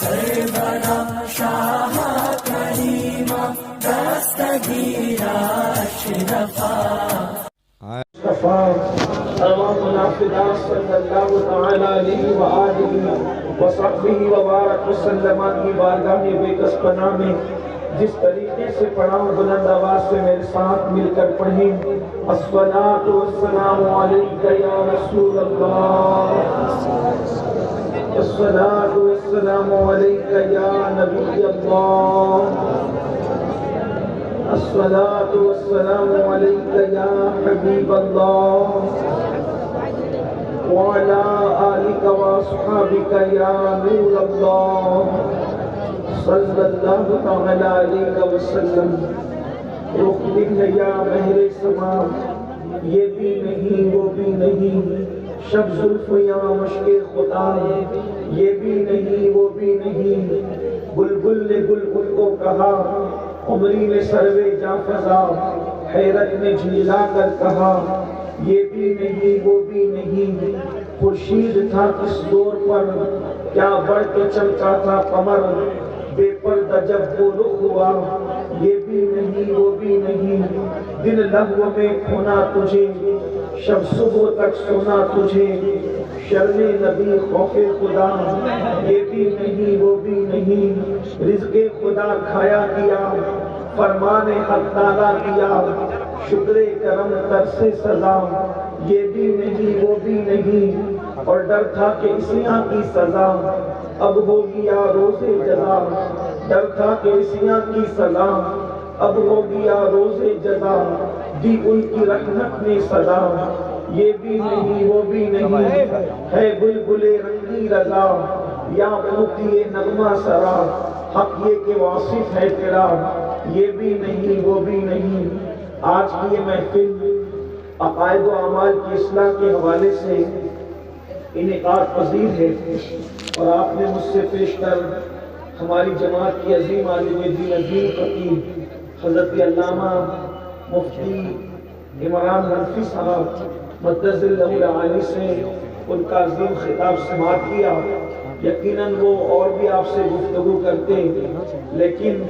کربلا شاہ کریمہ دستگیرہ اشرفا امامنا فدا صلی اللہ تعالی علیہ وآلہ وصحبہ وبارک وسلم کی بارگاہ بے کس پناہ میں جس طریقے سے پڑھاؤں بلند آواز سے میرے ساتھ مل کر پڑھیں الصلاۃ والسلام علیک یا رسول اللہ، الصلاۃ والسلام علیک یا نبی اللہ، الصلاۃ والسلام علیک یا حبیب اللہ وعلی آلک واصحابک یا نور اللہ صلی اللہ تعالی علیہ وسلم۔ رخ دکھ یا مہر سما، یہ بھی نہیں وہ بھی نہیں، شب زلف یا مشک خدا، یہ بھی نہیں وہ بھی نہیں، بلبل نے بلبل کو کہا، عمری نے سروے جاں فضا، حیرت نے جھیلا کر کہا، یہ بھی نہیں وہ بھی نہیں، خورشید تھا کس دور پر، کیا بڑھ کے چمکا تھا قمر، بے پردہ جب وہ رخ ہوا، یہ بھی نہیں وہ بھی نہیں، دن لہو میں کھونا تجھے، شب صبح تک سونا تجھے، شرم نبی خوف خدا، یہ بھی نہیں وہ بھی نہیں، رزق خدا کھایا کیا، فرمان حق تعالیٰ کیا، شکر کرم تر سے سزا، یہ بھی نہیں وہ بھی نہیں، اور ڈر تھا کہ عصیاں کی سزا اب ہوگی یا روز جزا، ڈر تھا کہ عصیاں کی سزا اب ہوگی یا روز جزا، دی ان کی رحمت نے سزا، یہ بھی نہیں وہ بھی نہیں، ہے بلبل رنگی رضا یا موتی نغمہ سرا، حق یہ کہ واصف ہے تیرا، یہ بھی نہیں وہ بھی نہیں۔ آج کی یہ محفل عقائد و اعمال کی اصلاح کے حوالے سے انعقاد پذیر ہے، اور آپ نے مجھ سے پیش کر ہماری جماعت کی عظیم عالم دین عظیم خطیب حضرت علامہ مفتی عمران حنفی صاحب مدث اللہ العالی سے ان کا عظیم خطاب سماعت کیا۔ یقیناً وہ اور بھی آپ سے گفتگو کرتے، لیکن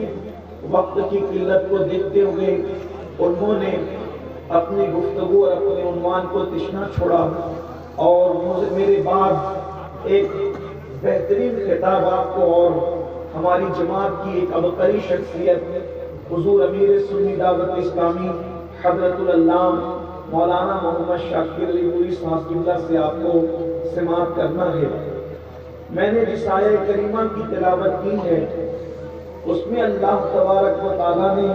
وقت کی قلت کو دیکھتے ہوئے انہوں نے اپنی گفتگو اور اپنے عنوان کو تشنا چھوڑا، اور میرے بعد ایک بہترین خطاب آپ کو اور ہماری جماعت کی ایک عبقری شخصیت حضور امیر سنی دعوت اسلامی حضرت العلامہ مولانا محمد شاکر علی نوری صاحب قبلہ سے آپ کو سماعت کرنا ہے۔ میں نے جس آیہ کریمہ کی تلاوت کی ہے اس میں اللہ تبارک و تعالیٰ نے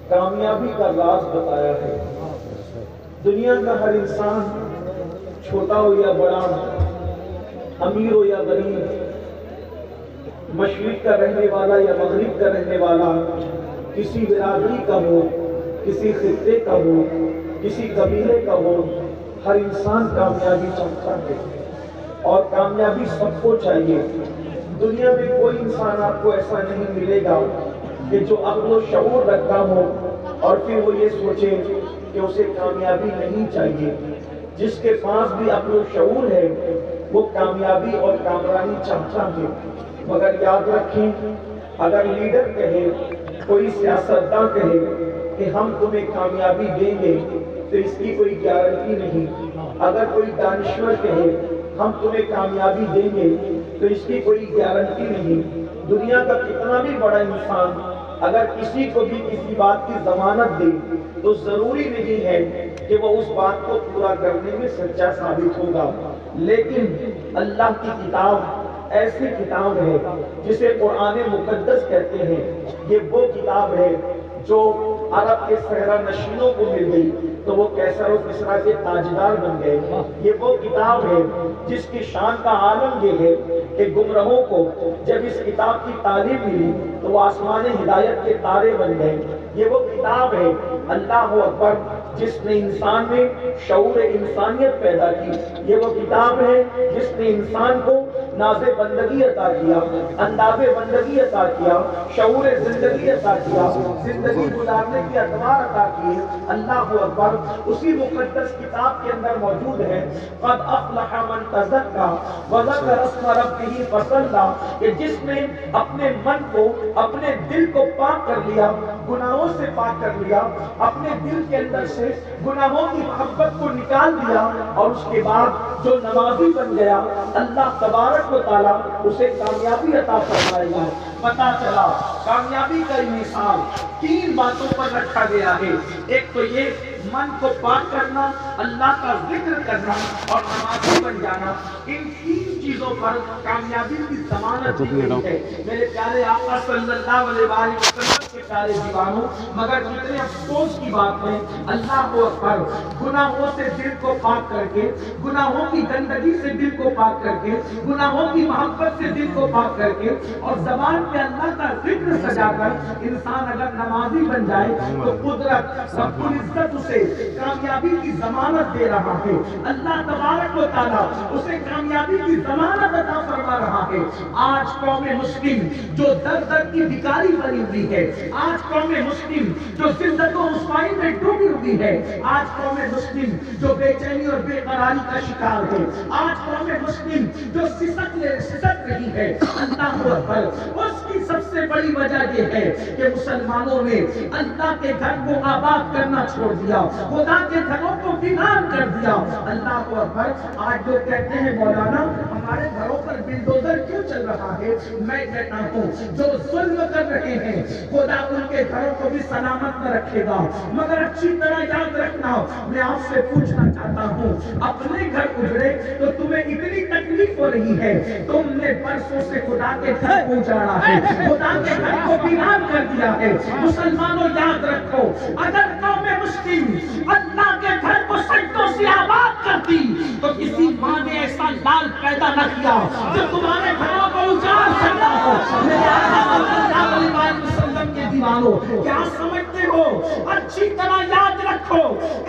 کامیابی کا راز بتایا ہے۔ دنیا کا ہر انسان چھوٹا ہو یا بڑا، امیر ہو یا غریب، مشرق کا رہنے والا یا مغرب کا رہنے والا، کسی برادری کا ہو، کسی خطے کا ہو، کسی قبیلے کا ہو، ہر انسان کامیابی چاہتا ہے، اور کامیابی سب کو چاہیے۔ دنیا میں کوئی انسان آپ کو ایسا نہیں ملے گا کہ جو عقل و شعور رکھتا ہو اور پھر وہ یہ سوچے کہ اسے کامیابی نہیں چاہیے۔ جس کے پاس بھی عقل و شعور ہے وہ کامیابی اور کامرانی چاہتا ہے، مگر یاد رکھیں اگر لیڈر کہے، کوئی سیاستداں کہے کہ ہم تمہیں کامیابی دیں گے تو اس کی کوئی گارنٹی نہیں۔ اگر کوئی دانشور کہے ہم تمہیں کامیابی دیں گے تو اس کی کوئی گارنٹی نہیں۔ دنیا کا کتنا بھی بڑا انسان اگر کسی کو بھی کسی بات کی ضمانت دے تو ضروری نہیں ہے کہ وہ اس بات کو پورا کرنے میں سچا ثابت ہوگا۔ لیکن اللہ کی کتاب ایسی کتاب ہے جسے قرآن مقدس کہتے ہیں، یہ وہ کتاب ہے جو عرب کے صحرا نشینوں کو مل گئی تو وہ کیسر و کسریٰ کے تاجدار بن گئے۔ یہ وہ کتاب ہے جس کی شان کا عالم یہ ہے کہ گمراہوں کو جب اس کتاب کی تعلیم ملی تو وہ آسمان ہدایت کے تارے بن گئے۔ یہ وہ کتاب ہے اللہ اکبر جس نے انسان میں شعور انسانیت پیدا کی۔ یہ وہ کتاب ہے جس نے انسان کو ناز بندگی عطا کیا، انداز بندگی عطا کیا، شعور زندگی عطا کیا، زندگی گزارنے کی ادوار عطا کیے۔ اللہ اکبر۔ اسی مقدس کتاب کے اندر موجود ہے قد افلح من تزکا وذکر اسم ربہ فصلی، کہ جس نے اپنے من کو، اپنے دل کو پاک کر لیا، گناہوں سے پاک کر لیا، اپنے دل کے اندر سے گناہوں کی محبت کو نکال دیا، اور اس کے بعد جو نمازی بن گیا اللہ تبارک و تعالیٰ اسے کامیابی عطا فرمائے گا۔ پتا چلا کامیابی کا مثال تین باتوں پر رکھا گیا ہے۔ ایک تو یہ من کو پاک کرنا، اللہ کا ذکر کرنا اور نمازی بن جانا، ان تین چیزوں پر کامیابی کی ضمانت دی گئی ہے۔ میرے پیارے آقا صلی اللہ علیہ وسلم کے پیارے دیوانوں، مگر کتنے افسوس کی بات ہے، اللہ کو اکبر، گناہوں سے دل کو پاک کر کے، گناہوں کی گندگی سے دل کو پاک کر کے، گناہوں کی محبت سے دل کو پاک کر کے، اور زبان پہ اللہ کا ذکر سجا کر انسان اگر نمازی بن جائے تو قدرت رب العزت اسے کامیابی کی ضمانت دے رہا ہے۔ اللہ تبارک و تعالیٰ اسے کامیابی کی ضمانت عطا فرما رہا ہے۔ آج قوم مسلم جو در در کی بھکاری بنی ہوئی ہے، آج قوم مسلم جو ذلت و رسوائی میں ڈوبی ہوئی ہے، آج قوم مسلم جو بے چینی اور بے قراری کا شکار ہے، آج قوم مسلم جو سسک رہی ہے، اللہ اکبر، اس کی سب سے بڑی وجہ یہ ہے کہ مسلمانوں نے اللہ کے گھر کو آباد کرنا چھوڑ دیا، خدا کے گھروں کو ویران کر دیا۔ اللہ کو اکبر۔ آج لوگ کہتے ہیں مولانا ہمارے گھروں پر بلڈوزر کیوں چل رہا ہے؟ میں کہتا ہوں جو ظلم کر رہے ہیں خدا ان کے گھروں کو بھی سلامت نہ رکھے گا، مگر اچھی طرح یاد رکھنا، میں آپ سے پوچھنا چاہتا ہوں اپنے گھر اجڑے تو تمہیں اتنی تکلیف ہو رہی ہے، تم نے برسوں سے خدا کے گھر کو اجاڑا ہے، خدا کے گھر کو ویران کر دیا ہے۔ مسلمانوں یاد رکھو، اگر قوم مسلم اللہ کے گھر کو سجدوں سے آباد کرتی تو کسی ماں نے ایسا لال پیدا نہ کیا جو تمہارے گھروں کو اجاڑ سکتا ہو۔ میرے آقا صلی اللہ علیہ وسلم کے دیوانوں، کیا سمجھتے ہو؟ اچھی طرح یاد رکھو،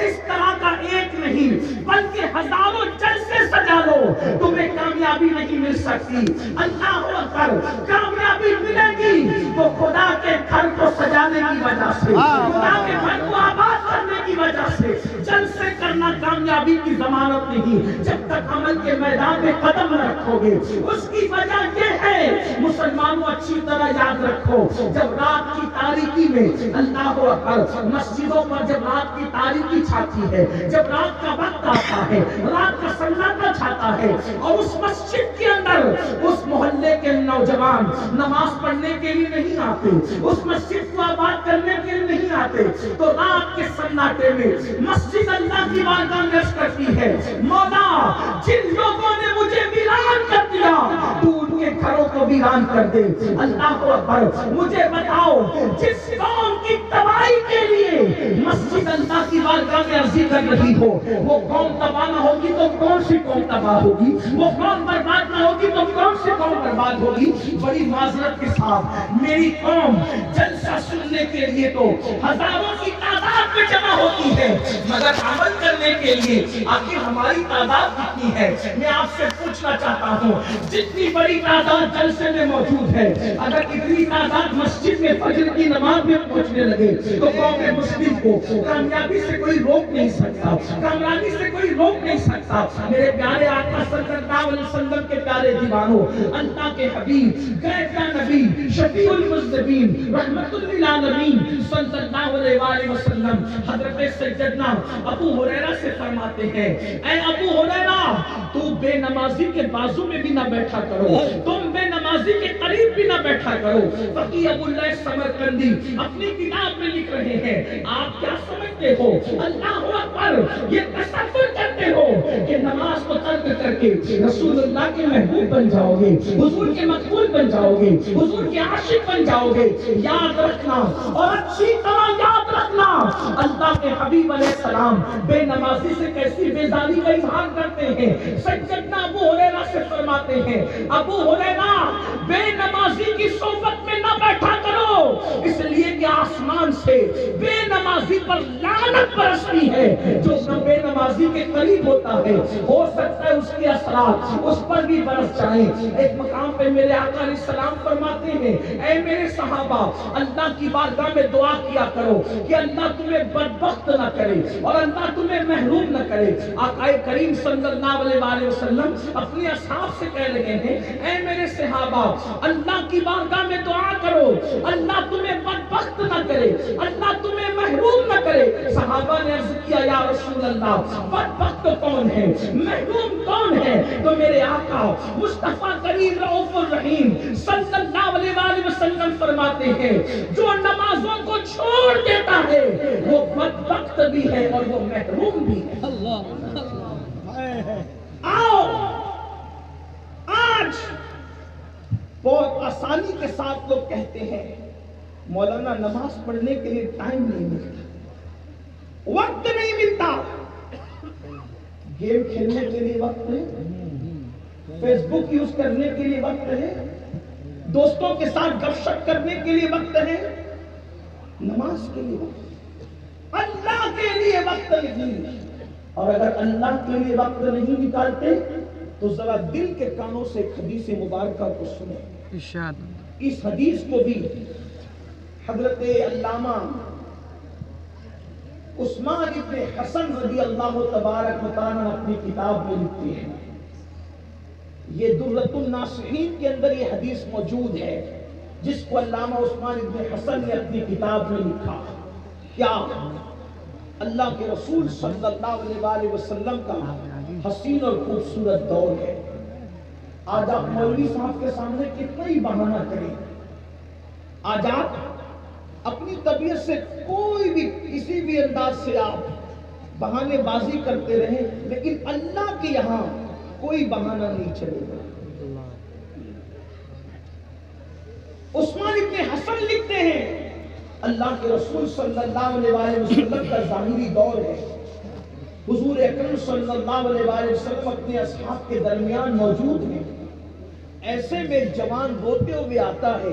اس طرح کا ایک نہیں بلکہ ہزاروں جلسے سجا لو، تمہیں کامیابی نہیں مل سکتی۔ اللہ اکبر۔ کامیابی ملے گی تو خدا کے گھر کو سجانے کی وجہ سے، خدا کے گھر کو آباد کرنے کی وجہ سے۔ جلسے کرنا کامیابی کی ضمانت نہیں جب تک عمل کے میدان میں قدم نہ رکھو گے۔ اس کی وجہ یہ ہے مسلمانوں اچھی طرح یاد رکھو، جب رات کی تاریکی میں اللہ اکبر مسجدوں پر جب رات کی تاریکی چھاتی ہے، جب رات کا وقت آتا ہے، رات کا سناٹا چھاتا ہے، اور اس مسجد کے اندر اس محلے کے نوجوان نماز پڑھنے کے لیے نہیں آتے، اس مسجد کو آباد کرنے کے لیے نہیں آتے، تو رات کے سناٹے میں مسجد اللہ کی بارگاہ میں عرض کرتی ہے، مولا جن لوگوں نے مجھے ویران کر دیا تو ان کے گھروں کو ویران کر دے۔ اللہ اکبر۔ مجھے بتاؤ جس قوم کی تباہی کے لیے مسجد اللہ کی بارگاہ میں عرضی کر رہی ہو، وہ قوم تباہ نہ ہوگی تو کون سی قوم تباہ ہوگی؟ وہ قوم برباد نہ ہوگی تو کون سی قوم برباد ہوگی؟ بڑی معذرت کے ساتھ میری قوم جلسہ سننے کے لیے تو ہزاروں کی تعداد میں جمع ہوتی ہے، مگر عمل کرنے کے لیے آخر ہماری تعداد کتنی ہے؟ میں آپ سے پوچھنا چاہتا ہوں، جتنی بڑی تعداد جلسے میں موجود ہے، اگر اتنی تعداد مسجد میں فجر کی نماز میں پہنچنے لگے تو قوم مسلم کو کامیابی سے کوئی روک نہیں سکتا، کامیابی سے کوئی روک نہیں سکتا۔ میرے پیارے آقا صلی اللہ علیہ وسلم کے پیارے دیوانوں، اللہ کے حبیب، غیب کا نبی، شفیع المذنبین، رحمت للعالمین صلی اللہ علیہ وآلہ وسلم حضرت سیدنا ابو ہریرہ سے فرماتے ہیں، اے ابو ہریرہ تو بے نمازی کے بازو میں بھی نہ بیٹھا کرو، تم بے نمازی کے قریب بھی نہ بیٹھا کرو۔ فقی ابو اللہ سمرقندی اپنی کتاب میں لکھ رہے ہیں، آپ کیا سمجھتے ہو؟ اللہ اکبر، یہ تصور کرتے ہو کہ نماز کو ترک کر کے رسول اللہ کے محبوب بن جاؤ گے، حضور کے مقبول بن جاؤ گے، حضور کے عاشق بن جاؤ گے؟ یاد رکھنا اور اچھی طرح یاد رکھنا، اللہ کے حبیب علیہ السلام بے نمازی سے کیسی بیزاری کا اظہار کرتے ہیں۔ سیدنا ابو ہریرہ سے فرماتے ہیں، ابو ہریرہ بے نمازی کی صحبت میں نہ بیٹھا کرو، اس لیے کہ آسمان سے بے نمازی پر لعنت برستی ہے. جو بے نمازی کے قریب ہوتا ہے ہو سکتا ہے اس کے اثرات اس پر بھی برس جائیں. ایک مقام پہ میرے آقا علیہ السلام فرماتے ہیں اے میرے صحابہ اللہ کی بارگاہ میں دعا کیا کرو کہ اللہ تمہیں بدبخت نہ کرے اور اللہ تمہیں محروم نہ کرے. آقا کریم صلی اللہ علیہ وسلم اپنے اصحاب سے کہہ رہے ہیں اے میرے صحابہ اللہ کی بارگاہ میں دعا کرو اللہ تمہیں بدبخت نہ کرے اللہ تمہیں محروم نہ کرے. صحابہ نے عرض کیا یا رسول اللہ بدبخت کون ہے محروم کون ہے؟ تو میرے آقا مصطفیٰ کریم رؤوف الرحیم صلی اللہ علیہ وسلم فرماتے ہیں جو نمازوں کو چھوڑ دیتا ہے وہ بدبخت بھی ہے اور وہ محروم بھی ہے. آؤ آج بہت آسانی کے ساتھ لوگ کہتے ہیں مولانا نماز پڑھنے کے لیے ٹائم نہیں ملتا وقت نہیں ملتا. گیم کھیلنے کے لیے وقت ہے فیس بک یوز کرنے کے لیے وقت ہے دوستوں کے ساتھ گپ شپ کرنے کے لیے وقت ہے نماز کے لیے وقت اللہ کے لیے وقت نہیں. اور اگر اللہ کے لیے وقت نہیں نکالتے تو ذرا دل کے کانوں سے ایک حدیث مبارکہ کو سنیں. اس حدیث کو بھی حضرت علامہ عثمان ابن حسن رضی اللہ تبارک و تعالیٰ اپنی کتاب میں لکھتے ہیں. یہ درۃ الناصحین کے اندر یہ حدیث موجود ہے جس کو علامہ عثمان ابن حسن نے اپنی کتاب میں لکھا. کیا اللہ کے رسول صلی اللہ علیہ وسلم کا حسین اور خوبصورت دور ہے. آج آپ مولوی صاحب کے سامنے کتنا ہی بہانہ کریں آج آپ اپنی طبیعت سے کوئی بھی کسی بھی انداز سے آپ بہانے بازی کرتے رہیں لیکن اللہ کے یہاں کوئی بہانہ نہیں چلے گا. عثمان ابن حسن لکھتے ہیں اللہ کے رسول صلی اللہ علیہ وسلم کا ظاہری دور ہے. حضور اکرم صلی اللہ علیہ وسلم اپنے اصحاب کے درمیان موجود ہیں. ایسے میں جوان روتے ہوئے آتا ہے.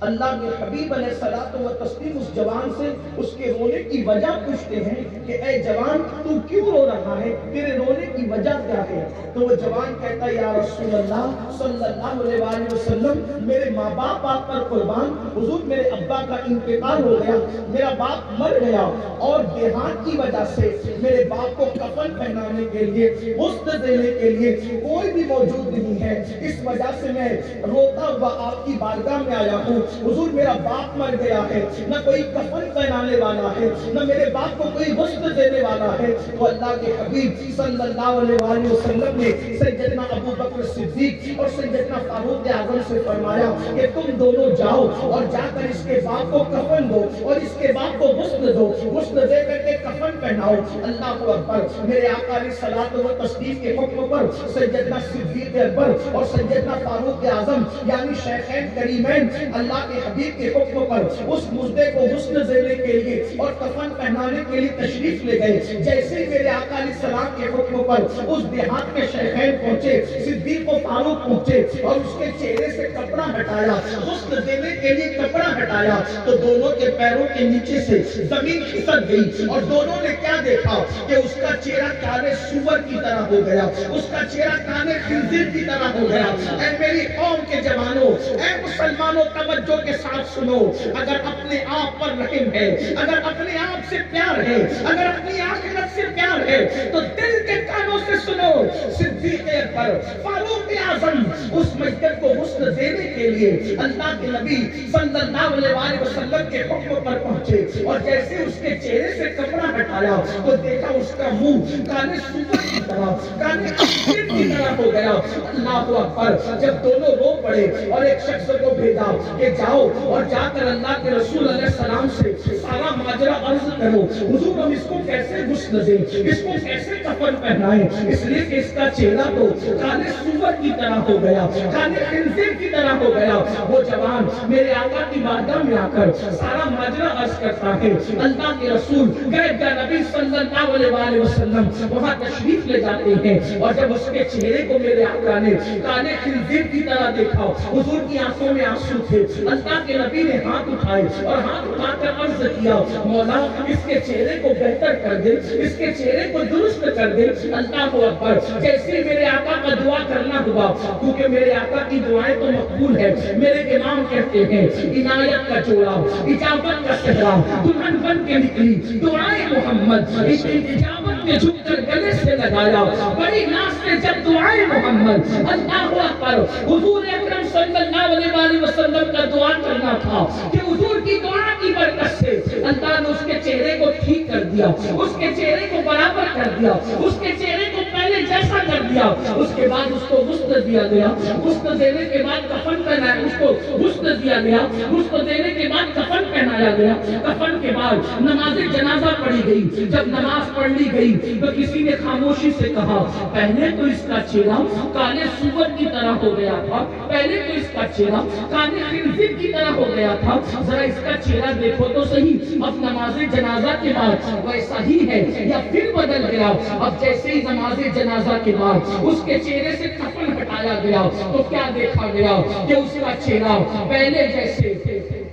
اللہ کے حبیب علیہ الصلوۃ والتسلیم اس جوان سے اس کے رونے کی وجہ پوچھتے ہیں کہ اے جوان تو کیوں رو رہا ہے تیرے رونے کی وجہ کیا ہے؟ تو وہ جوان کہتا ہے یا رسول اللہ صلی اللہ علیہ وسلم میرے ماں باپ آپ پر قربان. حضور میرے ابا کا انتقال ہو گیا میرا باپ مر گیا اور دیہات کی وجہ سے میرے باپ کو کفن پہنانے کے لیے غسل دینے کے لیے کوئی بھی موجود نہیں ہے. اس وجہ سے میں روتا ہوا آپ کی بارگاہ میں آیا ہوں. حضور میرا باپ مر گیا ہے نہ کوئی کفن پہنانے والا ہے نہ میرے باپ کو کوئی غسل دینے والا ہے. تو اللہ کے حبیب صلی اللہ علیہ وسلم نے سیدنا ابو بکر صدیق اور سیدنا فاروق اعظم سے فرمایا کہ تم دونوں جاؤ اور جا کر اس کے باپ کو کفن دو اور اس کے باپ کو غسل دو غسل دے کر کے کفن پہناؤ. اللہ اکبر. میرے آقا علیہ الصلوۃ والتسلیم کے حکم پر سیدنا صدیق اکبر اور سیدنا فاروق اعظم یعنی شیخین کریمین اللہ کے حبیب کے حکم پر اس مردے کو غسل دینے کے لیے اور کفن پہنانے کے لیے تشریف لے گئے. جیسے ہی میرے آقا علیہ السلام کے حکم پر اس دیہات کے شیخین پہنچے صدیق و فاروق پہنچے اور اس کے چہرے سے کپڑا ہٹایا غسل دینے کے لیے کپڑا ہٹایا تو دونوں کے پیروں کے نیچے سے زمین کھسک گئی اور دونوں نے کیا دیکھا کہ اس کا چہرہ کانے سور کی طرح ہو گیا اس کا چہرہ کانے خنزیر کی طرح ہو گیا. اے میری قوم کے جوانوں اے مسلمانوں توجہ کے ساتھ سنو. اگر اپنے آپ پر رحم ہے اگر اپنے آپ سے پیار ہے اگر اپنی آخرت سے پیار ہے تو دل کے کانوں سے سنو. صدیق اکبر فاروق اعظم اس مسجد کو غسل دینے کے لیے اللہ کے نبی صلی اللہ علیہ وسلم کے حکم پر پہنچے اور جیسے اس کے چہرے سے کپڑا ہٹایا تو دیکھا اس کا منہ کانے سور کی طرح کانے خنزیر کی طرح ہو گیا. اللہ اکبر. جب دونوں رو پڑے اور ایک شخص کو بھیجا کہ جاؤ اور جا کر اللہ کے رسول علیہ السلام سے سارا ماجرا عرض کرو. حضور ہم اس کو کیسے غسل دیں اس کو کیسے کفن پہنائے، اس لیے کہ اس کا چہرہ تو کالے سور کی طرح ہو گیا، کالے خنزیر کی طرح ہو گیا۔ وہ جوان میرے آقا کی بارگاہ میں آ کر سارا ماجرا عرض کرتا ہے، اللہ کے رسول غیب کا نبی صلی اللہ علیہ وسلم وہاں تشریف لے جاتے ہیں، اور جب اس کے چہرے کو میرے آقا نے کالے خنزیر کی طرح دیکھا، حضور کی آنکھوں میں آنسو تھے۔ اللہ کے نبی نے ہاتھ اٹھائے اور ہاتھ اٹھا کر عرض کیا، مولا اس کے چہرے کو بہتر کر دے، اس کے چہرے کو درست کر دے۔ اللہ اکبر، جیسے میرے آقا کا دعا کرنا ہوا، کیونکہ میرے آقا کی دعائیں تو مقبول ہے، میرے امام کہتے ہیں عنایت کا جوڑا، اجابت کا صحرا، دلہن بن کے نکلی دعائیں محمد، اجابت نے جھک کر گلے سے لگایا، بڑی ناز سے جب دعائیں محمد۔ اللہ اکبر، حضور اکرم صلی اللہ علیہ وسلم کا دعا کرنا تھا کہ حضور کی دعا کی برکت سے اللہ نے اس کے چہرے کو ٹھیک کر دیا، اس کے چہرے کو برابر کر دیا، اس کے چہرے کو پہلے جیسا کر دیا۔ اس کے بعد اس کو غسل دیا گیا، غسل دینے کے بعد کفن پہنایا، اس کو غسل دیا گیا، غسل دینے کے بعد کفن پہنایا گیا، کفن کے بعد نماز جنازہ پڑھی گئی۔ جب نماز پڑھ لی گئی تو کسی نے خاموشی سے کہا، پہلے تو اس کا چہرہ کالے سور کی طرح ہو گیا تھا، پہلے تو اس کا چہرہ کالے خنزیر کی طرح ہو گیا تھا، ذرا اس کا چہرہ دیکھو تو صحیح، اب نماز جنازہ کے بعد ویسا ہی ہے یا پھر بدل گیا؟ اب جیسے ہی نماز جنازہ کے بعد اس کے چہرے سے کفن ہٹایا گیا تو کیا دیکھا گیا کہ اس کا چہرہ پہلے جیسے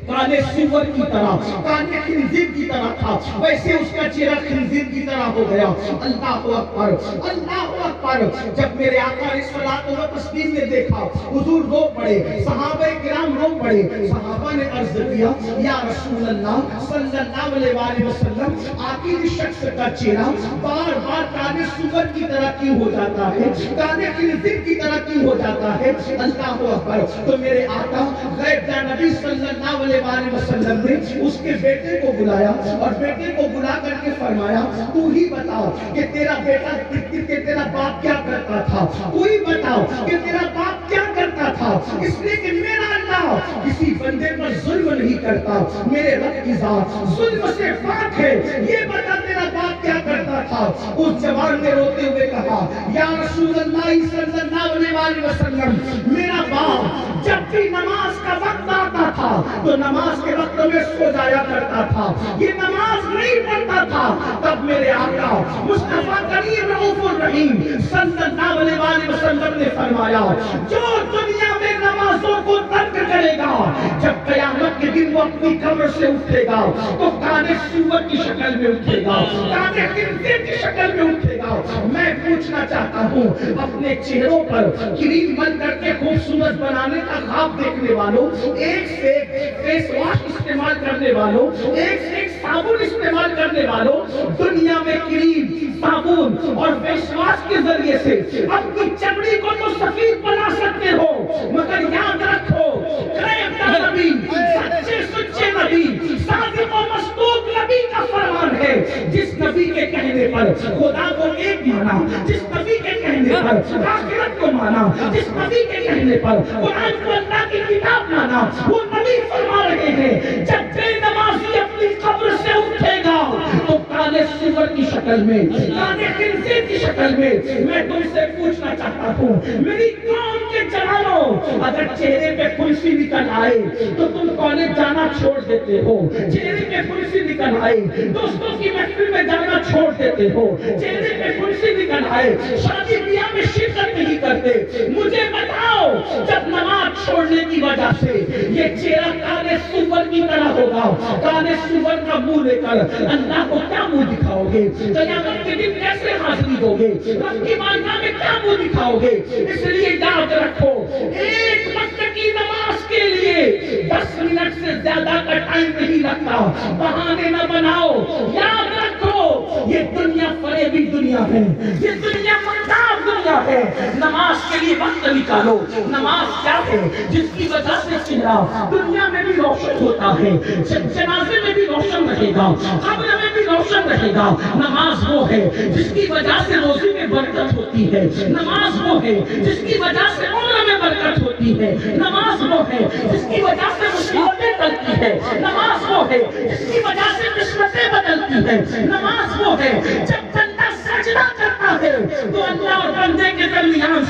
کالے سور کی طرح، کالے خنزیر کی طرح تھا، ویسے اس کا چہرہ خنزیر کی طرح ہو گیا۔ اللہ اکبر، اللہ اکبر۔ جب میرے آقا علیہ الصلوۃ والتسلیم نے دیکھا، حضور رو پڑے، صحابہ کرام رو پڑے۔ صحابہ نے عرض کیا، یا رسول اللہ صلی اللہ علیہ وسلم، آخری شخص کا چہرہ بار بار کالے سور کی طرح کیوں ہو جاتا ہے، کالے خنزیر کی طرح کیوں ہو جاتا ہے؟ اللہ اکبر۔ تو میرے آقا غیب کا نبی صلی اللہ علیہ وسلم نے اس کے بیٹے کو بلایا اور بیٹے کو بلا کر کے فرمایا، تو ہی بتاؤ کہ تیرا بیٹا کہ تیرا باپ کیا کرتا تھا، تو ہی بتاؤ کہ تیرا باپ کیا کرتا تھا، اس لیے کہ میرا اللہ کسی بندے پر ظلم نہیں کرتا، میرے رب کی ذات ظلم سے پاک ہے، یہ بتا تیرا باپ کیا کرتا تھا۔ اس جوان نے روتے ہوئے کہا، یا رسول اللہ صلی اللہ علیہ وسلم، میرا باپ جب بھی نماز کا وقت آتا تھا تو نماز کے وقت میں سو جایا کرتا تھا، یہ نماز نہیں پڑھتا تھا۔ تب میرے آقا مصطفیٰ کریم رؤوف الرحیم صلی اللہ علیہ وسلم نے فرمایا، جو دنیا میں نمازوں کو ترک کرے گا، جب قیامت کے دن وہ اپنی قبر سے اٹھے گا تو کالے سور کی شکل میں اٹھے گا، کالے خنزیر کی شکل میں اٹھے گا۔ میں پوچھنا چاہتا ہوں، اپنے چہروں پر کریم مل کر کے خوبصورت بنانے کا خواب دیکھنے والوں، ایک سے ایک فیس واش استعمال کرنے والوں، ایک سے ایک صابن استعمال کرنے والوں، دنیا میں کریم، صابن اور فیس واش کے ذریعے سے اپنی چمڑی کو تو سفید بنا سکتے ہو، مگر یاد رکھو غیب کا نبی، سچے سچے نبی، صادق و مصدوق نبی کا فرمان ہے، جس نبی کے کہنے پر خدا کو ایک مانا، جس نبی کے کہنے پر آخرت کو مانا، جس نبی کے کہنے پر قرآن کو اللہ کی کتاب مانا، وہ نبی فرما رہے ہیں، جب بے نمازی اپنی قبر سے اٹھے گا تو کالے سور کی شکل میں، کالے خنزیر کی شکل میں۔ میں تم سے پوچھنا چاہتا ہوں، میری قوم کے جوانوں، اگر چہرے پہ پھنسی نکل آئے تو تم کالج جانا چھوڑ دیتے ہو، چہرے پہ پھنسی نکل آئے دوستوں کی محفل میں جانا چھوڑ دیتے ہو، چہرے پہ پھنسی نکل آئے شادی بیاہ میں شرکت نہیں کرتے۔ مجھے بتاؤ، جب نماز چھوڑنے کی وجہ سے یہ چہرہ کالے سور کی طرح ہوگا، کالے سور کا منہ لے کر اللہ کو کیا منہ دکھاؤ گے؟ قیامت کے دن کیسے حاضری دو گے؟ رب کی بارگاہ میں کیا منہ دکھاؤ گے؟ اس لیے یاد رکھو، ایک وقت کی نماز کے لیے 10 منٹ سے زیادہ کا ٹائم نہیں لگتا، بہانے نہ بناؤ۔ یاد رکھو، یہ دنیا فریبی دنیا ہے، یہ دنیا مکار دنیا ہے۔ نماز کے لیے وقت نکالو۔ نماز کیا ہے؟ جس کی وجہ سے چہرہ دنیا میں بھی روشن ہوتا ہے، جنازے میں بھی روشن رہے گا، قبر میں بھی روشن رہے گا۔ نماز وہ ہے جس کی وجہ سے روزی میں برکت ہوتی ہے، نماز وہ ہے جس کی وجہ سے عمر میں برکت ہوتی ہے، نماز وہ ہے جس کی وجہ سے مصیبتیں ٹلتی ہے، نماز وہ ہے جس کی وجہ سے قسمتیں بدلتی ہے، نماز وہ ہے جب بندہ سجدہ کرتا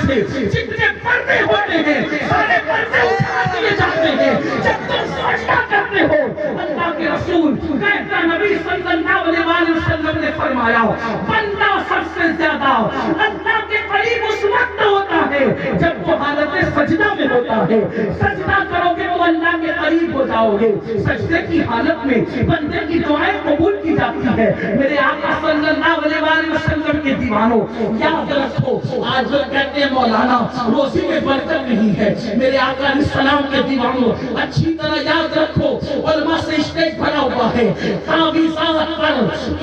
سے جتنے پردے ہوتے ہیں سارے پردے اٹھا دیے جاتے ہیں جب تم سجدہ کرتے ہو. اللہ کے رسول کہتا نبی صلی اللہ علیہ وسلم نے فرمایا بندہ سب سے زیادہ اللہ کے قریب اس وقت ہوتا ہے جب وہ حالت سجدہ میں ہوتا ہے. سجدہ کرو گے تو اللہ کے قریب ہو جاؤ گے. سجدے کی حالت میں بندے کی دعائیں قبول کی جاتی ہے. میرے آقا صلی اللہ علیہ وسلم کے دیوانوں یاد رکھو, آج لوگ کہتے ہیں مولانا روزی میں برکت نہیں ہے. میرے آقا علیہ السلام کے دیوانوں اچھی طرح یاد رکھو, علماء سے اسٹیج بھرا ہوا ہے. تعویذات پر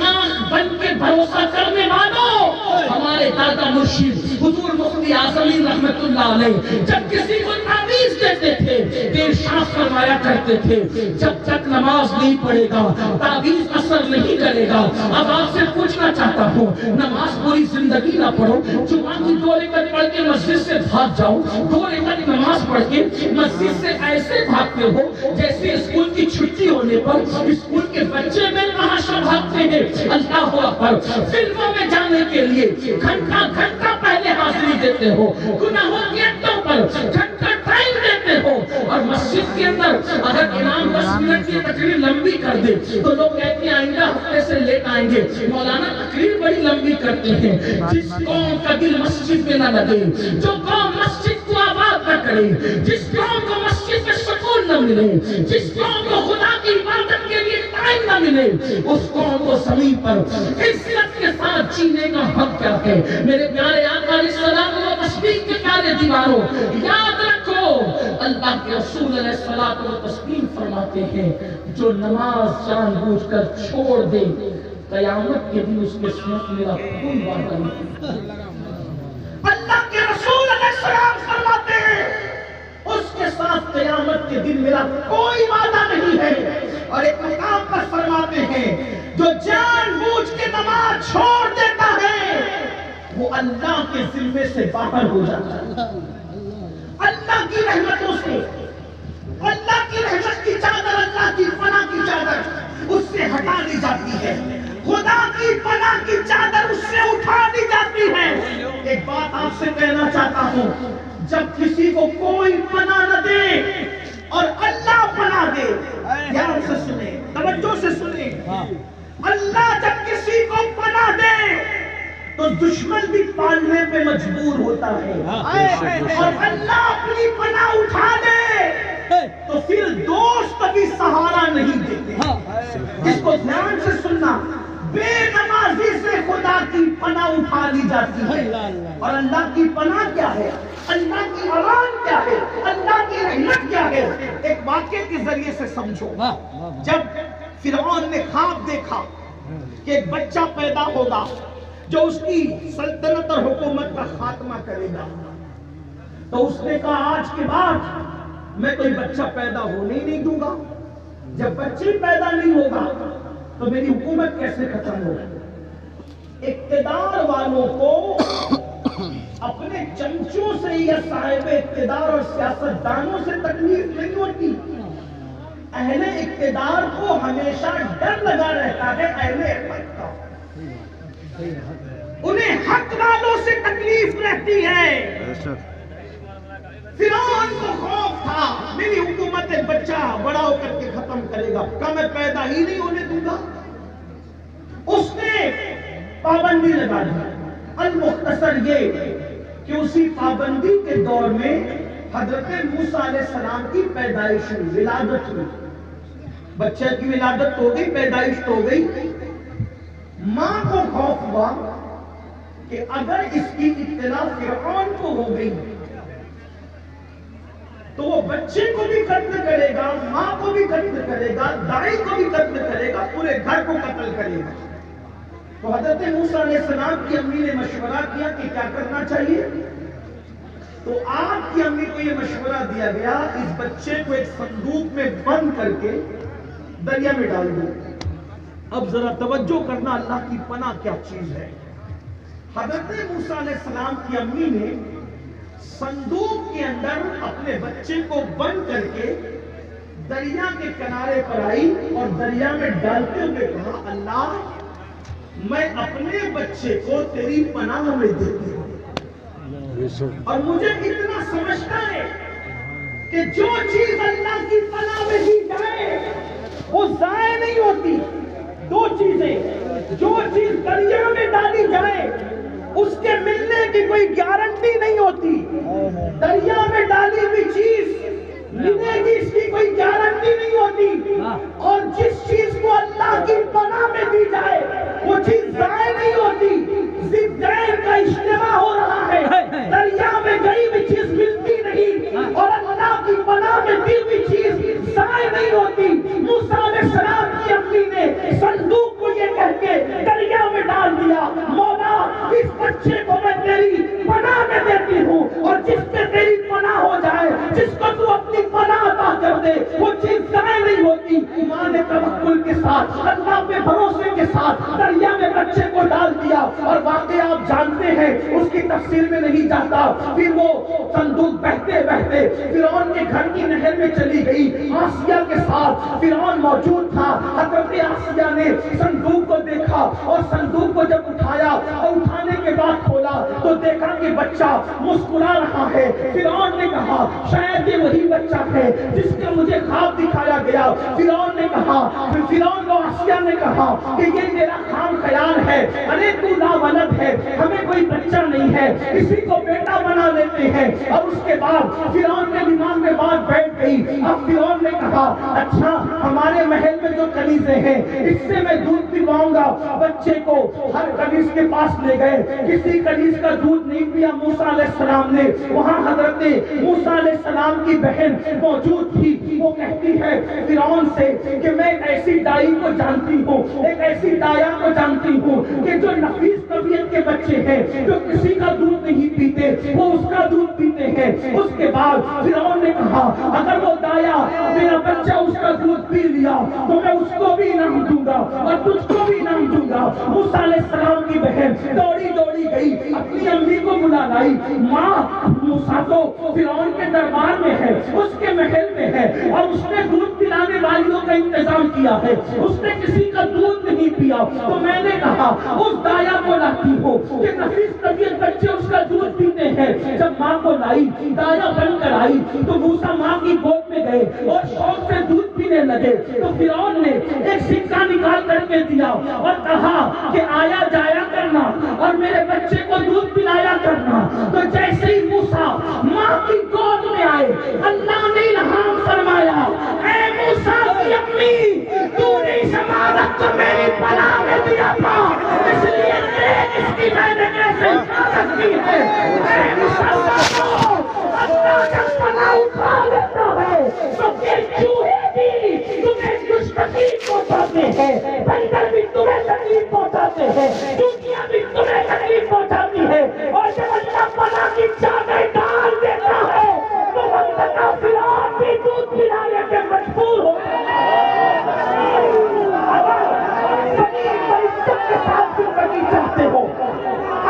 آنکھ بن کے بھروسہ کرنے والوں, ہمارے دادا مرشد حضور مفتی اعظمی رحمت اللہ علیہ جب کسی کو تعویذ دیتے تھے تو ارشاد فرمایا کرتے تھے جب تک نماز نہیں پڑھے گا تعویذ اثر نہیں کرے گا. اب آپ سے پوچھنا چاہتا ہوں, نماز پوری زندگی نہ پڑھو, جمعہ کی 2 رکعت پڑھ کے مسجد سے بھاگ جاؤ, 2 رکعت نماز پڑھ کے مسجد سے ایسے بھاگتے ہو جیسے اسکول کی چھٹی ہونے پر اسکول کے بچے میں تماشا بھاگتے ہیں. اللہ اکبر. فلموں میں جانے کے لیے گھنٹہ گھنٹہ پہلے حاضری دیتے ہو, گناہوں کی اڈوں پر گھنٹہ ٹائم دیتے ہو, اور مسجد کے اندر اگر امام 10 منٹ کی تقریر لمبی کر دے تو لوگ کہتے ہیں آئندہ ہفتے سے لیٹ آئیں گے, مولانا تقریر بڑی لمبی کرتے ہیں. جس قوم کا دل مسجد میں نہ لگے, جو قوم مسجد کو آباد نہ کرے, جس قوم کو مسجد میں سکون نہ ملے, جس قوم کو خدا کی عبادت کے لیے ٹائم نہ ملے, اس قوم کو زمین پر عزت کے ساتھ جینے کا حق کیا ہے. میرے پیارے آقا علیہ السلام و تسلیم کے پیارے دیوانوں یاد رکھو, اللہ کے رسول علیہ الصلوۃ والتسلیم فرماتے ہیں جو نماز جان بوجھ کر چھوڑ دے قیامت کے دن اس کے ساتھ میرا خون وعدہ نہیں. اللہ کے رسول علیہ السلام فرماتے ہیں اس کے ساتھ قیامت کے دن میرا کوئی وعدہ نہیں ہے. اور ایک مقام پر فرماتے ہیں جو جان بوجھ کے نماز چھوڑ دیتا ہے وہ اللہ کے ذمے سے باہر ہو جاتا ہے. اللہ کی رحمتوں سے, اللہ کی رحمت کی چادر, اللہ کی پناہ کی چادر اس سے ہٹا دی جاتی ہے, خدا کی پناہ کی چادر اس سے اٹھا دی جاتی ہے. ایک بات آپ سے کہنا چاہتا ہوں, جب کسی کو کوئی پناہ نہ دے اور اللہ پناہ دے, دھیان سے سنیں, توجہ سے سنیں, اللہ جب کسی کو پناہ دے تو دشمن بھی پالنے پہ مجبور ہوتا ہے, اور اللہ اپنی پناہ اٹھا دے تو پھر دوست بھی سہارا نہیں دیتے. اس کو دھیان سے سننا, بے نمازی سے خدا کی پناہ اٹھا لی جاتی ہے, اور اللہ کی پناہ کیا ہے, اللہ کی امان کیا ہے, اللہ کی رحمت کیا ہے. ایک واقعے کے ذریعے سے سمجھو. جب فرعون نے خواب دیکھا کہ ایک بچہ پیدا ہوگا جو اس کی سلطنت اور حکومت کا خاتمہ کرے گا, تو اس نے کہا آج کے بعد میں کوئی بچہ پیدا ہونے ہی نہیں دوں گا. جب بچے پیدا نہیں ہوگا تو میری حکومت کیسے ختم ہوگی. اقتدار والوں کو اپنے چمچوں سے یا صاحب اقتدار اور سیاست دانوں سے تکلیف نہیں ہوتی, اہل اقتدار کو ہمیشہ ڈر لگا رہتا ہے اہل حق کا. انہیں حق والوں سے تکلیف رہتی ہے. فرعون کو خوف تھا میری حکومت ایک بچہ بڑا ہو کر کے ختم کرے گا, کہ میں پیدا ہی نہیں ہونے دوں گا. اس نے پابندی لگا دی. المختصر یہ کہ اسی پابندی کے دور میں حضرت موسیٰ علیہ السلام کی پیدائش ہوئی, ولادت ہوئی. بچے کی ولادت ہو گئی, پیدائش ہو گئی. ماں کو خوف ہوا کہ اگر اس کی اطلاع فرعون کو ہو گئی تو وہ بچے کو بھی قتل کرے گا, ماں کو بھی قتل کرے گا, دائی کو بھی قتل کرے گا, پورے گھر کو قتل کرے گا. تو حضرت موسیٰ علیہ السلام کی امی نے مشورہ کیا کہ کیا کرنا چاہیے. تو آپ کی امی کو یہ مشورہ دیا گیا اس بچے کو ایک صندوق میں بند کر کے دریا میں ڈال دو. اب ذرا توجہ کرنا, اللہ کی پناہ کیا چیز ہے. حضرت موسیٰ علیہ السلام کی امی نے صندوق کے اندر اپنے بچے کو بند کر کے دریا کے کنارے پر آئی اور دریا میں ڈالتے ہوئے کہا اللہ میں اپنے بچے کو تیری پناہ میں دیتی ہوں. اور مجھے اتنا سمجھتا ہے کہ جو چیز اللہ کی پناہ میں دی جائے وہ ضائع نہیں ہوتی. دو چیزیں، جو چیز دریا میں ڈالی جائے اس کے ملنے کی کوئی گارنٹی نہیں ہوتی. دریا میں ڈالی ہوئی چیز ملے گی اس کی کوئی گارنٹی نہیں ہوتی. اور جس چیز کو اللہ کی پناہ میں دی جائے وہ چیز ضائع نہیں ہوتی. ضدین کا اجتماع ہو رہا ہے، دریا میں گئی ہوئی چیز ملتی نہیں اور اللہ کی پناہ میں دی ہوئی چیز ضائع نہیں ہوتی. موسیٰ علیہ السلام کی امی نے صندوق کو یہ کہہ کے دریا میں ڈال دیا، مولا اس بچے کو میں تیری پناہ میں دیتی ہوں، اور جس پہ تیری پناہ ہو جائے، جس کو تو اپنی پناہ عطا کر دے، وہ چیز ضائع نہیں ہوتی. ماں نے توکل کے ساتھ، اللہ پہ بھروسے کے ساتھ دریا میں بچے کو ڈال دیا. اور واقعہ آپ جانتے ہیں، اس کی تفصیل میں نہیں جاتا. پھر وہ صندوق بہتے بہتے فرعون کے گھر کی نہر میں چلی گئی. آسیہ کے ساتھ فرعون موجود تھا. حضرت آسیہ نے صندوق کو دیکھا اور صندوق کو جب اٹھایا اور اٹھانے کے بعد کھولا تو دیکھا کہ بچہ مسکرا رہا ہے. فرعون نے کہا شاید یہ وہی بچہ ہے جس کا مجھے خواب دکھایا گیا. فرعون نے کہا، فرعون کو آسیہ نے کہا کہ یہ تیرا خام خیال ہے، ارے تو لاولد ہے، ہمیں کوئی بچہ نہیں ہے، کسی کو بیٹا بنا لیتے ہیں. اور اس کے بعد فرعون کے دماغ میں بات بیٹھ گئی. اب فرعون نے کہا اچھا ہمارے محل میں جو کنیزیں ہیں اس سے میں دودھ پلواؤں گا. بچے کو ہر کنیز کے پاس لے گئے، کسی کنیز کا دودھ نہیں پیا موسیٰ علیہ السلام نے. وہاں حضرت موسیٰ علیہ السلام کی بہن موجود تھی. وہ کہتی ہے فرعون سے کہ میں ایک ایسی دائی کو جانتی ہوں، ایک ایسی دایا کو جانتی ہوں کہ جو نفیس طبیعت کے بچے ہیں، جو کسی کا دودھ نہیں پیتے، وہ اس کا دودھ پیتے ہیں. اس کے بعد فرعون نے کہا اگر وہ دایا میرا بچہ اس کا دودھ پی لیا تو میں اس کو بھی انعام دوں گا اور تجھ کو بھی انعام دوں گا. موسیٰ علیہ السلام کی بہن دوڑی دوڑی گئی، اپنی امی کو بلا لائی. ماں موسیٰ تو فرعون کے دربار میں ہے، اس کے محل میں ہے، اور اس نے دودھ پلانے والیوں کا انتظام کیا ہے، اس نے کسی کا دودھ نہیں پیا. تو میں نے کہا اس دایا کو لاتی ہو کہ نفیس طبیعت بچے اس کا دودھ پیتے ہیں. جب ماں کو لائی، دایا بن کر آئی تو موسیٰ ماں کی گود میں گئے اور شوق سے دودھ پینے لگے. تو فرعون نے ایک سکہ نکال کر کے دیا اور کہا کہ آیا جایا کرنا اور میرے بچے کو دودھ پلایا کرنا. تو جیسے ہی موسیٰ ماں کی گود میں آئے، اللہ نے الہام فرمایا اے موسیٰ کی امی، تو نے اس امانت کو میری پناہ میں دیا تھا، اس لیے دیکھ اس کی میں نے کیسے حفاظت کی ہے. اے مسلمانوں، اللہ جب پناہ اٹھا لیتا ہے تو پھر چوہے بھی تمہیں کچھ تکلیف پہنچاتے ہیں، بندر بھی تمہیں تکلیف پہنچاتے ہیں، چونٹیاں بھی تمہیں تکلیف پہنچاتی ہے. اور جب اللہ پناہ کی چادر ڈال دیتا ہے تو وقت کا فرعون بھی دودھ پلانے کے مجبور ہو جاتا ہے. اگر زمین پر عزت کے ساتھ زندگی چاہتے ہو،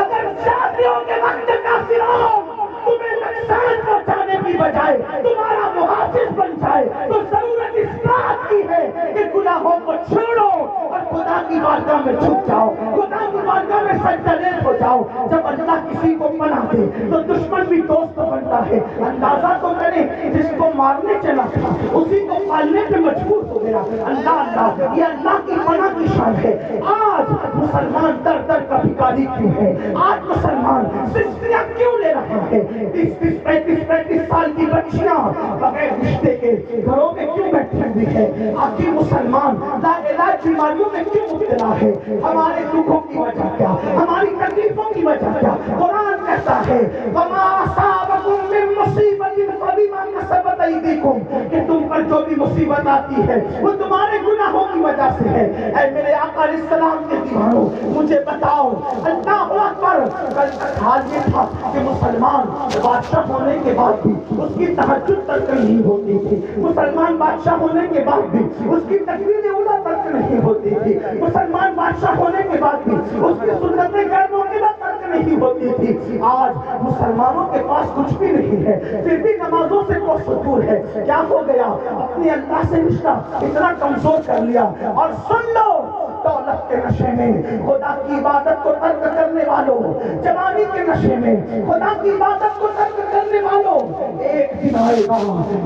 اگر شادیوں کے وقت کا فرعون تمہیں نقصان پہنچانے کی بجائے تمہارا محافظ بن جائے تو ضرورت اس بات کی ہے کہ گناہوں کو چھوڑو اور خدا کی بارگاہ میں جھک جاؤ، خدا کی بارگاہ میں سجدہ ہو جاؤ. جب اللہ کسی کو پناہ دے تو دشمن بھی دوست بنتا ہے. اندازہ تو کرے جس کو مارنے چلا تھا اسی کو پالنے پہ مجبور ہو گیا. اللہ یہ اللہ کی پناہ کی شان ہے. آج مسلمان در در کا بھکاری کیوں ہے؟ آج مسلمان سلسلہ کیوں لے رہا ہے؟ 30-35 سال کی بچیاں بغیر رشتے کے گھروں میں کیوں بیٹھی ہوئی ہے؟ آخر مسلمان لاعلاج بیماریوں میں کیوں مبتلا ہے؟ ہمارے دکھوں کی وجہ کیا؟ ہماری تکلیفوں کی وجہ کیا؟ قرآن کہتا ہے وَمَا أَصَابَكُم مِّن مُّصِيبَةٍ فَبِمَا كَسَبَتْ أَيْدِيكُمْ، کہ تم پر جو بھی مصیبت آتی ہے وہ تمہارے گناہوں کی وجہ سے ہے. اے میرے آقا علیہ السلام کے دیوانوں، مجھے بتاؤ اللہ اکبر، کل تک حال یہ تھا کہ مسلمان بادشاہ ہونے کے بعد بھی اس کی تہجد ترک نہیں ہوتی تھی، مسلمان بادشاہ ہونے کے بعد بھی اس کی تکبیر اولیٰ ترک نہیں ہوتی تھی، مسلمان بادشاہ ہونے کے بعد بھی اس کی سنت غیر موقعہ ترک نہیں ہوتی تھی. آج مسلمانوں کے پاس کچھ بھی نہیں ہے پھر بھی نمازوں سے کوس دور ہے. کیا ہو گیا؟ اپنے اللہ سے رشتہ اتنا کمزور کر لیا. اور سن لو، دولت کے نشے میں خدا کی عبادت کو ترک کرنے والوں، جوانی کے نشے میں خدا کی عبادت کو ترک کرنے والوں، ایک دن آئے گا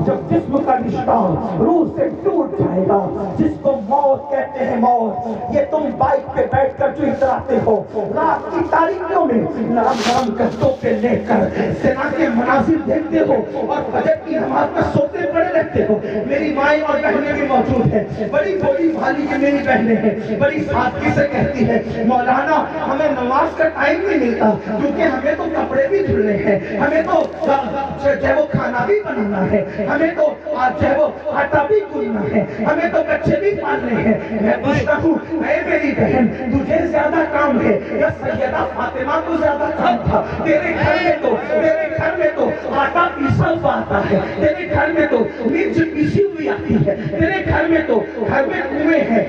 جب جسم کا رشتہ روح سے ٹوٹ جائے گا، جس کو موت کہتے ہیں۔ موت یہ تم بائک پہ بیٹھ کر جو اتراتے ہو رات کی تاریکیوں میں، نرم نرم گدوں پہ لے کر زنا کے مناظر دیکھتے ہو اور فجر کی نماز میں سوتے پڑے رہتے ہو۔ میری مائیں اور بہنیں بھی موجود ہیں، بڑی بولی بھالی کی میری بہنیں ہیں، بڑی سادگی سے کہتی ہے مولانا ہمیں نماز کا ٹائم نہیں ملتا کیونکہ ہمیں تو کپڑے بھی دھلنے ہیں، ہمیں تو جو وہ کھانا بھی بنانا ہے، ہمیں تو جو وہ آٹا بھی گوندنا ہے، ہمیں تو بچے بھی پالنے ہیں۔ میں پوچھتا ہوں اے میری بہن تجھے زیادہ کام ہے یا سیدہ فاطمہ کو زیادہ کام تھا؟ تیرے گھر میں تو آٹا پیسا ہوا آتا ہے، تیرے گھر میں تو مرچ پیسی ہوئی آتی ہے، تیرے گھر میں تو گھر میں کنویں ہیں،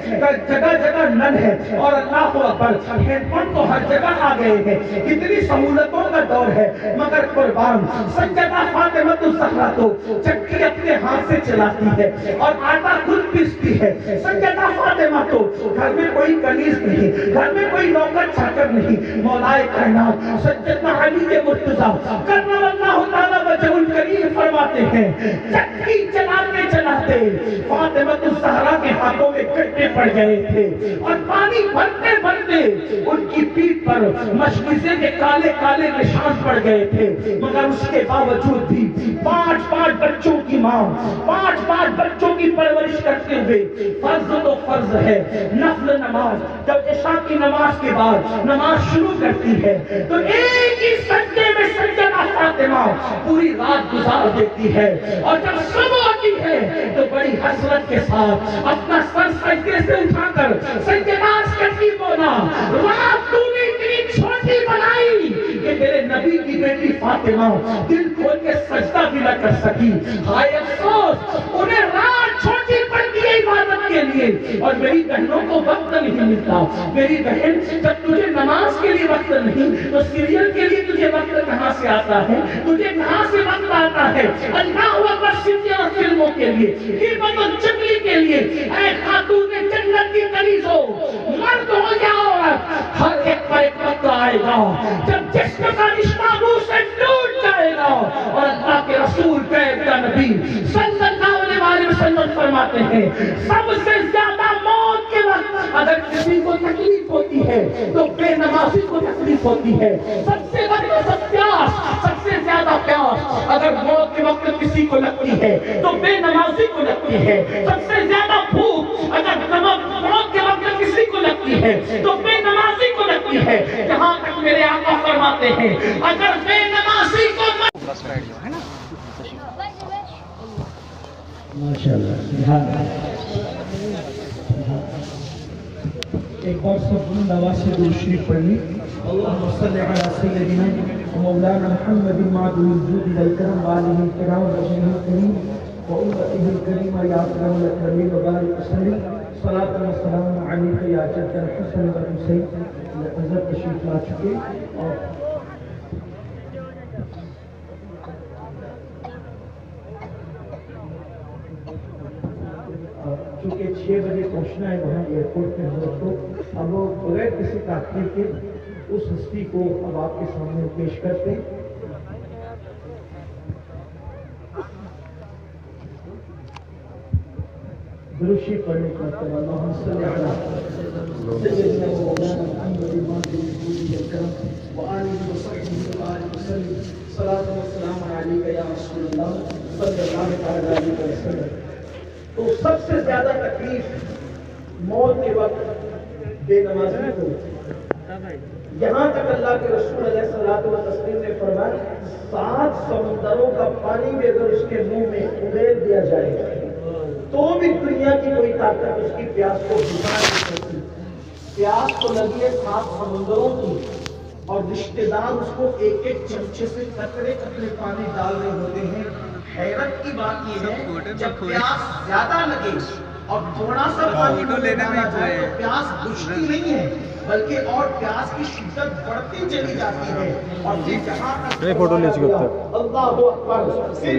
جگہ جگہ نل ہے، اور اللہ اکبر ہینڈ پمپ تو ہر جگہ آ گئے ہیں، کتنی سہولتوں کا دور ہے، مگر قربان سیدہ فاطمہ الزہرا تو چکی اپنے ہاتھ سے چلاتی ہے اور آٹا خود پیستی ہے۔ سیدہ فاطمہ تو گھر میں کوئی کنیز نہیں، گھر میں کوئی نوکر چاکر نہیں، مولا کائنات سیدنا علی مرتضیٰ کرم اللہ تعالی وجہ الکریم فرماتے ہیں چکی چلاتے چلاتے فاطمہ الزہرا کے ہاتھوں میں کٹے پڑ گئے تھے اور پانی بھرتے بھرتے ان کی پیٹھ پر مشکیزے کے کالے کالے نشان پڑ گئے تھے، مگر اس کے باوجود بھی 5 بچوں کی ماں 5 بچوں کی پرورش کرتے ہوئے فرض تو فرض ہے، نفل نماز جب عشاء کی نماز کے بعد نماز شروع کرتی ہے تو ایک ہی سجدے میں سیدہ فاطمہ پوری رات گزار دیتی ہے، اور جب صبح ہوتی ہے تو بڑی حسرت کے ساتھ اپنا سر سجدے سے اٹھا کر سیدہ کرتی بولا رات تو نے اتنی چھوٹی بنائی کہ میرے نبی کی بیٹی فاطمہ دل کھول کے سجدہ بھی نہ کر سکی، ہائے افسوس انہیں رات چھوٹی پڑ گئی عبادت کے لیے، اور میری بہنوں کو وقت نہیں ملتا۔ میری بہن جب تجھے نماز کے لیے وقت نہیں تو سیریل کے لیے تجھے وقت کہاں سے آتا ہے؟ تجھے کہاں سے وقت آتا ہے اللہ اکبر سیریل اور فلموں کے لیے، قیمت و چگلی کے لیے؟ اے خاتون جنت کی کنیزوں، مرد ہو یا عورت، ہر ایک پر ایک وقت آئے گا جب جسم کا رشتہ روح سے ٹوٹ جائے گا، اور اللہ کے رسول کا نبی صلی اللہ علیہ وسلم فرماتے ہیں سب سے زیادہ موت کے وقت اگر کسی کو تکلیف ہوتی ہے تو بے نمازی کو تکلیف ہوتی ہے، سب سے زیادہ پیاس اگر موت کے وقت کسی کو لگتی ہے تو بے نمازی کو لگتی ہے، سب سے زیادہ بھوک اگر موت کے وقت کسی کو لگتی ہے تو بے نمازی کو لگتی ہے، جہاں تک میرے آقا فرماتے ہیں اگر بے نمازی کو ایک بار سب نے نواز سے درود شریف پڑھ لی، اللہم صلی علی سیدنا مولانا محمد معدن الجود والکرم وآلہ الکرام وجہہ الکریم وامتہ الکریمہ یا اکرم الاکرمین وبارک وسلم صلاۃ و سلام علیک یا جد الحسن والحسین۔ حضرت تشریف لا چکے اور چونکہ 6 بجے پہنچنا ہے وہاں ایئرپورٹ پہ حضرت کو، اب وہ بغیر کسی تاخیر کے اس ہستی کو اب آپ کے سامنے پیش کرتے ہیں۔ درود شریف پڑھنے کا تمنا اللہم صلی علی سیدنا مولانا محمد معدن الجود والکرم وآلہ وصحبہ وسلم صلاۃ و سلام علیک یا رسول اللہ صلی اللہ علیہ وسلم۔ تو سب سے زیادہ تکلیف موت کے وقت بے نمازی کو، یہاں تک اللہ کے رسول علیہ الصلوۃ والتسلیم نے فرمایا 7 سمندروں کا پانی بھی اگر اس کے منہ میں ادھیل دیا جائے تو بھی دنیا کی کوئی طاقت اس کی پیاس کو بجھا نہیں سکتی۔ پیاس تو لگی ہے 7 سمندروں کی، اور رشتہ دار اس کو ایک ایک چمچے سے قطرے قطرے پانی ڈال رہے ہوتے ہیں۔ حیرت کی بات یہ ہے جب پیاس زیادہ لگے اور تھوڑا سا پانی ڈالا جائے تو پیاس بجھتی نہیں ہے بلکہ اور پیاس کی شدت بڑھتی چلی جاتی ہے، اور پھر جہاں تک اللہ اکبر اس کی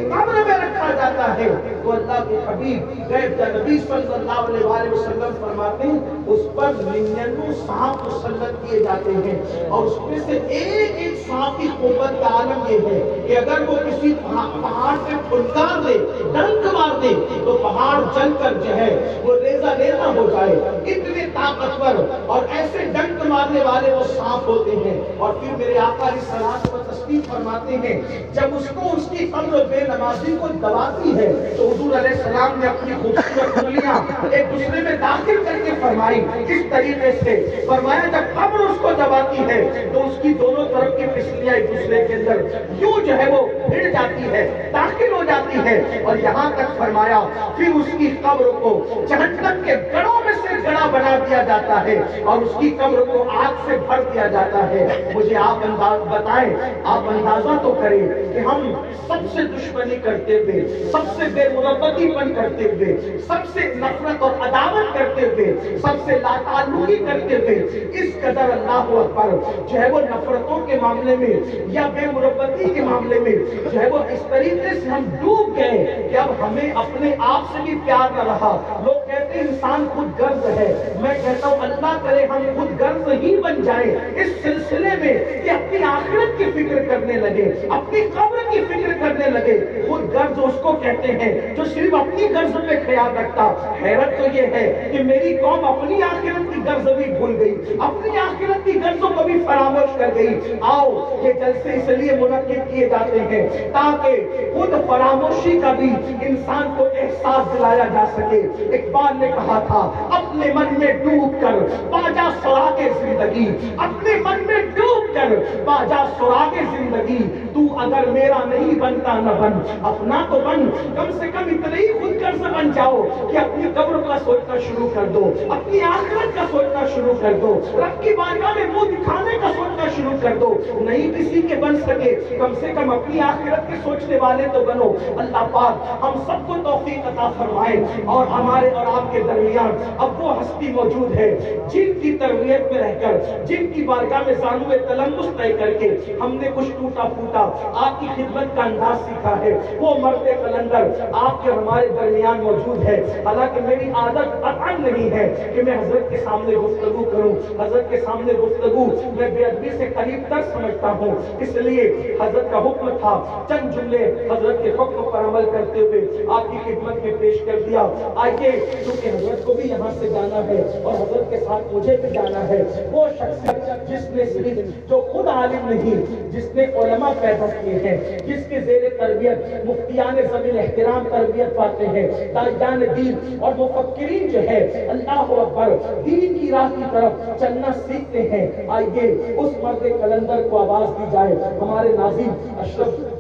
قبر میں رکھا جاتا ہے تو اللہ اللہ کے حبیب غیب نبی صلی اللہ علیہ وآلہ وسلم فرماتے ہیں اس پر 99 سانپ مسلط کیے جاتے ہیں، اور اس میں سے ایک ایک سانپ کی قوت کا عالم یہ ہے کہ اگر وہ کسی پہاڑ پہ پھنکار دے، ڈنک مار دے، تو پہاڑ جل کر جو ہے وہ ریزہ ریزہ ہو جائے۔ اتنے طاقتور اور ایسے ڈنک مارنے والے وہ سانپ ہوتے ہیں۔ اور پھر میرے آقا علیہ الصلوۃ والتسلیم فرماتے ہیں جب اس کو اس کی قبر بے نمازی کو دباتی ہے تو حضور علیہ السلام نے اپنی خوبصورت انگلیاں ایک دوسرے میں داخل کر کے فرمائی، کس طریقے سے فرمایا جب قبر اس کو دباتی ہے تو اس کی دونوں طرف کی پسلیاں ایک دوسرے کے اندر یوں جو ہے وہ بھڑ جاتی ہے، داخل ہو جاتی ہے، اور یہاں تک فرمایا پھر اس کی قبر کو جہنم کے گڑھوں میں سے گڑھا بنا دیا جاتا ہے اور اس کی قبر کو آگ سے بھر دیا جاتا ہے۔ مجھے آپ بتائیں، آپ اندازہ تو کریں کہ ہم سب سے دشمنی کرتے ہوئے، سب سے بے مربتی پن کرتے ہوئے، سب سے نفرت اور عداوت کرتے ہوئے، سب سے لا تعلقی کرتے ہوئے، اس قدر اللہ اکبر جو ہے وہ نفرتوں کے معاملے میں یا بے مربتی کے معاملے میں جو ہے وہ اس طریقے سے ہم ڈوب گئے کہ اب ہمیں اپنے آپ سے بھی پیار نہ رہا۔ لوگ کہتے ہیں انسان خود غرض ہے، میں کہتا ہوں اللہ کرے ہم خود غرض ہی بن جائیں اس سلسلے میں کہ اپنی آخرت کی فکر کرنے لگے، اپنی قبر کی فکر کرنے لگے۔ خود غرض اس کو کہتے ہیں جو صرف اپنی غرض پہ خیال رکھتا۔ حیرت تو یہ ہے کہ میری قوم اپنی آخرت کی غرض بھی بھول گئی، اپنی آخرت کی غرضوں کو بھی فراموش کر گئی۔ آؤ یہ جلسے اس لیے منعقد کیے جاتے ہیں تاکہ خود فراموشی کا بھی انسان کو احساس دلایا جا سکے۔ اقبال نے کہا تھا اپنے من میں ڈوب کر باجا سراغ زندگی، اپنے من میں ڈوب کر باجا سراغ زندگی، تو اگر میرا نہیں بنتا نہ بن، اپنا تو بن، کم سے کم اتنے ہی خود غرض بن جاؤ کہ اپنی قبر کا سوچنا شروع کر دو، اپنی آخرت کا سوچنا شروع کر دو، رب کی بارگاہ میں منہ دکھانے کا سوچنا شروع کر دو۔ نہیں کسی کے بن سکے، کم سے کم اپنی آخرت کے سوچنے والے تو بنو۔ اللہ پاک ہم سب کو توفیق عطا فرمائے، اور ہمارے اور آپ کے درمیان اب وہ ہستی موجود ہے جن کی تربیت میں رہ کر، جن کی بارگاہ میں زانوئے تلمس طے کر کے ہم نے کچھ ٹوٹا پھوٹا آپ کی خدمت کا انداز سیکھا ہے۔ وہ مرد قلندر آپ کے ہمارے درمیان موجود ہے۔ حالانکہ میری عادت قطعاً نہیں ہے کہ میں حضرت کے سامنے گفتگو کروں، حضرت کے سامنے گفتگو میں بے ادبی سے قریب تر سمجھتا ہوں، اس لیے حضرت کا حکم تھا چند جملے حضرت کے حکم پر عمل کرتے ہوئے آپ کی خدمت میں پیش کر دیا۔ آئیے کیونکہ حضرت کو بھی یہاں سے جانا ہے اور حضرت کے ساتھ مجھے بھی جانا ہے، وہ شخصیت جس نے صرف جو خود عالم نہیں، جس نے علماء پیدا کیے ہیں، جس کے زیر تربیت مفتیان زمین احترام تربیت پاتے ہیں، داعیان دین اور مفکرین جو ہے اللہ اکبر دین کی راہ کی طرف چلنا سیکھتے ہیں۔ آئیے اس مرد قلندر کو آواز دی جائے۔ ہمارے ناظم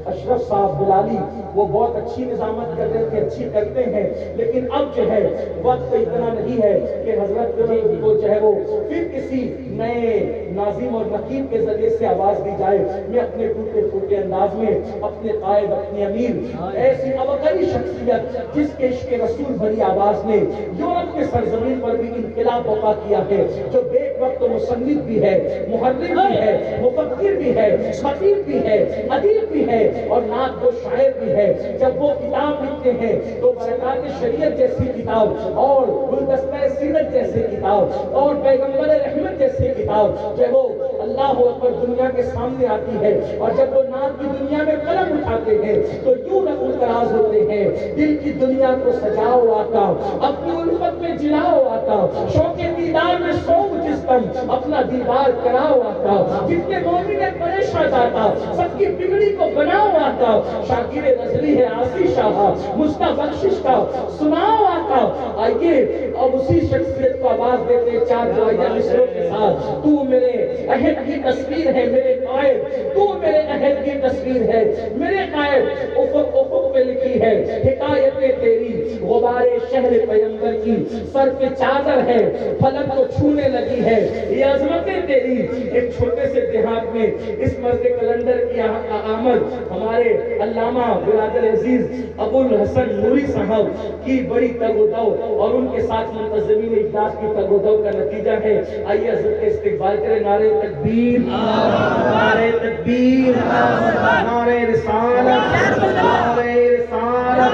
اشرف صاحب بلالی وہ بہت اچھی نظامت کر رہے تھے، اچھی کرتے ہیں، لیکن اب جو ہے وقت اتنا نہیں ہے کہ حضرت کو جو ہے وہ پھر کسی نئے ناظم اور نقیب کے ذریعے سے آواز دی جائے۔ میں اپنے ٹوٹے پھوٹے انداز میں اپنے قائد، اپنے امیر، ایسی ابقری شخصیت جس کے عشق رسول بھری آواز نے یورپ کے سرزمین پر بھی انقلاب برپا کیا ہے، جو بیک وقت مصنف بھی ہے، محرر بھی ہے، مفکر بھی ہے، خطیب بھی ہے، ادیب بھی ہے اور نعت گو شاعر بھی ہے۔ جب وہ کتاب لکھتے ہیں تو برکات شریعت جیسی کتاب اور گلدستہ سیرت جیسے کتاب اور پیغمبر رحمت جیسی کتاب جو وہ اللہ اکبر دنیا کے سامنے آتی ہے، اور جب وہ نعت کی دنیا میں قلم اٹھاتے ہیں تو یوں رقم تراز ہوتے ہیں، دل کی دنیا کو سجاؤ آقا، اپنی الفت میں جلاؤ آقا، شوق دیدار میں سو جسم اپنا دیدار کراؤ آقا، جتنے مومن ہے پریشان آقا، سب کی بگڑی کو بناؤ آقا، شاکر رضوی ہے عاصی شاہ، مستہ بخشش کا سناؤ آقا۔ آئیے اب اسی شخصیت کو آواز دیتے چار دعائیہ مصروں کے ساتھ۔ تو میرے عہد کی تصویر ہے میرے قائد، تو میرے عہد کی تصویر ہے میرے قائد، افق افق پہ لکھی ہے حکایتیں تیری، غبار شہر پیغمبر کی سر پہ چادر ہے، فلک کو چھونے لگی ہے یہ عظمتیں تیری۔ ایک چھوٹے سے دیہات میں اس مرد قلندر کی آمد ہمارے علامہ برادر عزیز ابو الحسن نوری صاحب کی بڑی تگ و دو اور ان کے ساتھ منتظمین اجلاس کی تگ و دو کا نتیجہ ہے۔ آئیے حضرت کے استقبال کریں۔ نعرہ تکبیر، نعرہ تکبیر، نعرہ رسالت، نعرہ رسالت،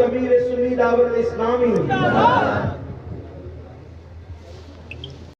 امیر دعوت اسلامی